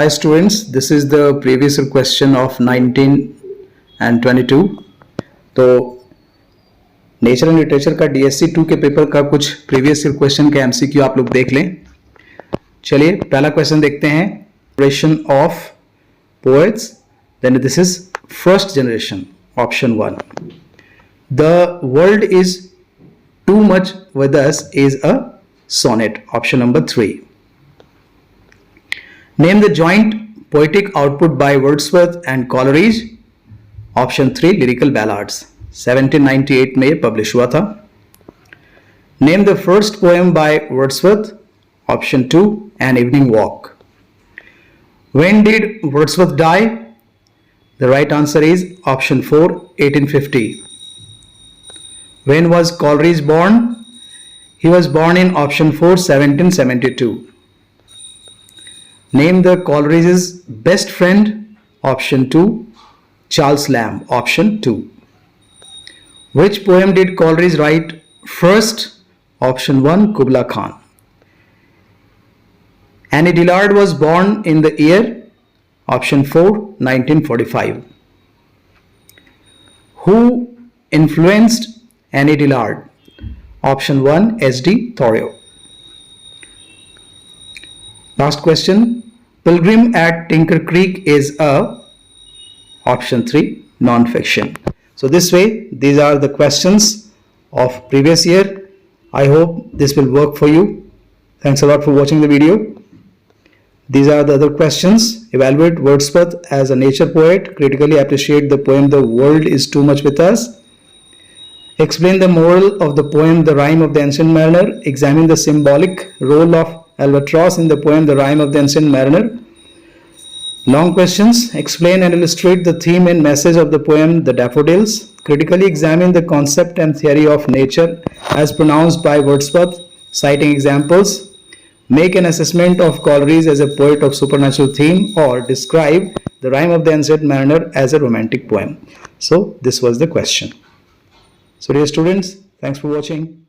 Hi students, this is the previous year question of 19 and 22. तो nature and literature का DSC 2 के paper का कुछ प्रीवियस ईयर क्वेश्चन के MCQ आप लोग देख लें. चलिए पहला क्वेश्चन देखते हैं. Generation of poets, then this is first generation, option 1. The world is too much with us is a sonnet, option number 3. Name the joint poetic output by Wordsworth and Coleridge, option 3. Lyrical Ballads, 1798 में publish हुआ था. Name the first poem by Wordsworth, option 2. An Evening Walk. When did Wordsworth die? The right answer is option 4. 1850. When was Coleridge born? He was born in option 4. 1772. Name the Coleridge's best friend, option 2. Charles Lamb, option 2. Which poem did Coleridge write first? Option 1. Kubla Khan. Annie Dillard was born in the year, option 4. 1945. Who influenced Annie Dillard? Option 1. S.D. Thoreau. Last question. Pilgrim at Tinker Creek is a, option 3. Non-fiction. So this way, these are the questions of previous year. I hope this will work for you. Thanks a lot for watching the video. These are the other questions. Evaluate Wordsworth as a nature poet. Critically appreciate the poem The World is Too Much With Us. Explain the moral of the poem The Rime of the Ancient Mariner. Examine the symbolic role of albatross in the poem The Rime of the Ancient Mariner. Long questions. Explain and illustrate the theme and message of the poem The Daffodils. Critically examine the concept and theory of nature as pronounced by Wordsworth, citing examples. Make an assessment of Coleridge as a poet of supernatural theme, or describe The Rime of the Ancient Mariner as a romantic poem. So this was the question. So dear students, thanks for watching.